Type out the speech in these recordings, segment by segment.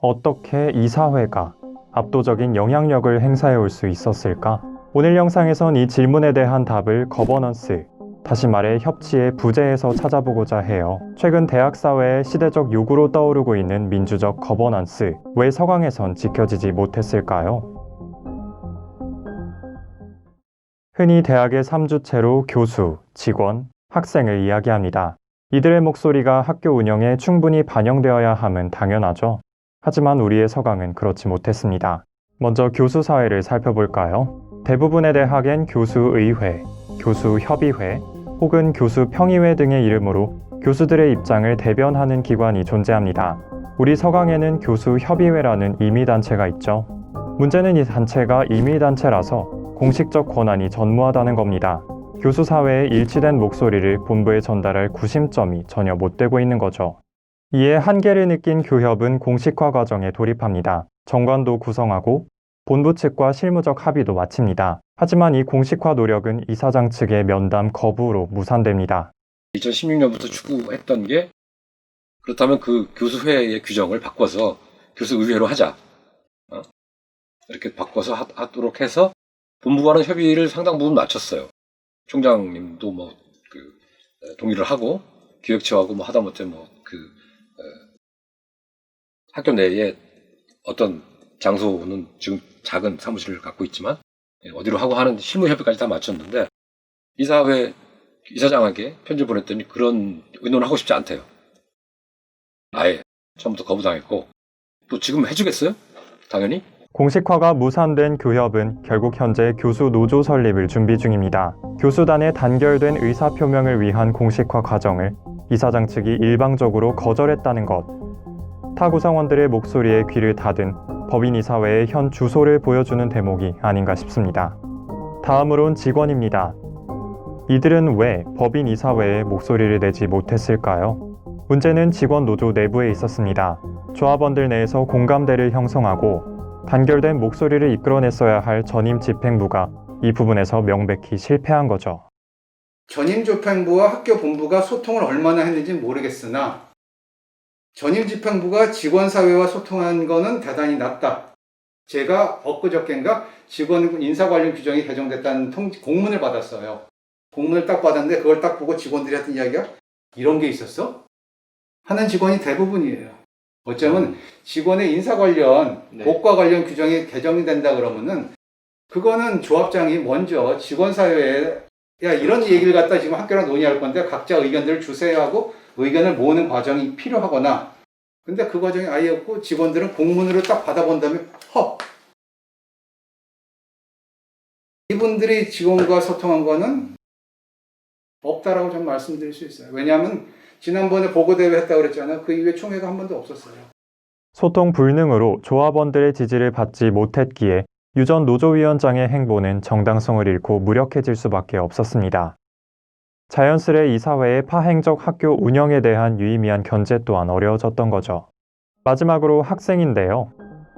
어떻게 이사회가 압도적인 영향력을 행사해 올 수 있었을까? 오늘 영상에선 이 질문에 대한 답을 거버넌스, 다시 말해 협치의 부재에서 찾아보고자 해요. 최근 대학 사회의 시대적 요구로 떠오르고 있는 민주적 거버넌스, 왜 서강에선 지켜지지 못했을까요? 흔히 대학의 3주체로 교수, 직원, 학생을 이야기합니다. 이들의 목소리가 학교 운영에 충분히 반영되어야 함은 당연하죠. 하지만 우리의 서강은 그렇지 못했습니다. 먼저 교수 사회를 살펴볼까요? 대부분의 대학엔 교수의회, 교수협의회, 혹은 교수평의회 등의 이름으로 교수들의 입장을 대변하는 기관이 존재합니다. 우리 서강에는 교수협의회라는 임의단체가 있죠. 문제는 이 단체가 임의단체라서 공식적 권한이 전무하다는 겁니다. 교수 사회의 일치된 목소리를 본부에 전달할 구심점이 전혀 못 되고 있는 거죠. 이에 한계를 느낀 교협은 공식화 과정에 돌입합니다. 정관도 구성하고 본부 측과 실무적 합의도 마칩니다. 하지만 이 공식화 노력은 이사장 측의 면담 거부로 무산됩니다. 2016년부터 추구했던 게 그렇다면 그 교수회의 규정을 바꿔서 교수의회로 하자. 이렇게 바꿔서 하도록 해서 본부와는 협의를 상당 부분 마쳤어요. 총장님도 동의를 하고 기획처하고 하다못해 학교 내에 어떤 장소는 지금 작은 사무실을 갖고 있지만 어디로 하고 하는 실무 협의까지 다 마쳤는데 이사회 이사장에게 편지 보냈더니 그런 의논을 하고 싶지 않대요. 아예 처음부터 거부당했고 또 지금 해주겠어요? 당연히. 공식화가 무산된 교협은 결국 현재 교수 노조 설립을 준비 중입니다. 교수단의 단결된 의사표명을 위한 공식화 과정을 이사장 측이 일방적으로 거절했다는 것. 타 구성원들의 목소리에 귀를 닫은 법인이사회의 현 주소를 보여주는 대목이 아닌가 싶습니다. 다음으론 직원입니다. 이들은 왜 법인이사회에 목소리를 내지 못했을까요? 문제는 직원 노조 내부에 있었습니다. 조합원들 내에서 공감대를 형성하고 단결된 목소리를 이끌어냈어야 할 전임 집행부가 이 부분에서 명백히 실패한 거죠. 전임 집행부와 학교 본부가 소통을 얼마나 했는지 모르겠으나 전임 집행부가 직원사회와 소통한 거는 대단히 낮다. 제가 엊그저께인가 직원 인사 관련 규정이 개정됐다는 공문을 받았어요. 공문을 딱 받았는데 그걸 딱 보고 직원들이 했던 이야기가 이런 게 있었어? 하는 직원이 대부분이에요. 어쩌면 직원의 인사 관련, 복과 관련 규정이 개정이 된다 그러면은 그거는 조합장이 먼저 직원사회에 이런 얘기를 갖다 지금 학교랑 논의할 건데 각자 의견들을 주세하고 의견을 모으는 과정이 필요하거나 근데 그 과정이 아예 없고 직원들은 공문으로 딱 받아본 다음에 이분들이 직원과 소통한 거는 없다라고 좀 말씀드릴 수 있어요. 왜냐하면 지난번에 보고대회 했다고 그랬잖아요. 그 이후에 총회가 한 번도 없었어요. 소통 불능으로 조합원들의 지지를 받지 못했기에 유전 노조위원장의 행보는 정당성을 잃고 무력해질 수밖에 없었습니다. 자연스레 이사회의 파행적 학교 운영에 대한 유의미한 견제 또한 어려워졌던 거죠. 마지막으로 학생인데요.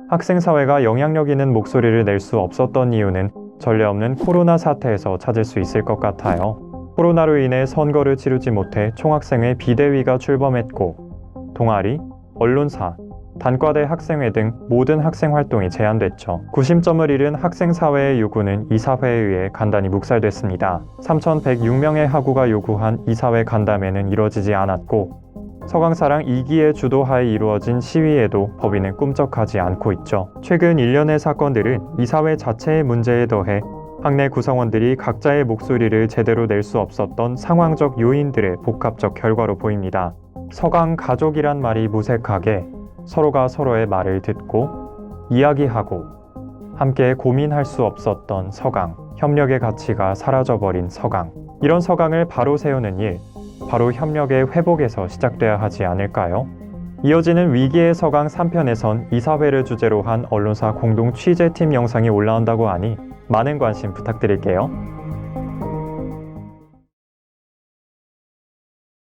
학생사회가 영향력 있는 목소리를 낼 수 없었던 이유는 전례 없는 코로나 사태에서 찾을 수 있을 것 같아요. 코로나로 인해 선거를 치르지 못해 총학생회 비대위가 출범했고 동아리, 언론사, 단과대 학생회 등 모든 학생 활동이 제한됐죠. 구심점을 잃은 학생사회의 요구는 이사회에 의해 간단히 묵살됐습니다. 3,106명의 학우가 요구한 이사회 간담회는 이뤄지지 않았고 서강사랑 2기의 주도하에 이루어진 시위에도 법인은 꿈쩍하지 않고 있죠. 최근 일련의 사건들은 이사회 자체의 문제에 더해 학내 구성원들이 각자의 목소리를 제대로 낼 수 없었던 상황적 요인들의 복합적 결과로 보입니다. 서강 가족이란 말이 무색하게 서로가 서로의 말을 듣고 이야기하고 함께 고민할 수 없었던 서강, 협력의 가치가 사라져버린 서강. 이런 서강을 바로 세우는 일, 바로 협력의 회복에서 시작돼야 하지 않을까요? 이어지는 위기의 서강 3편에선 이사회를 주제로 한 언론사 공동 취재팀 영상이 올라온다고 하니 많은 관심 부탁드릴게요.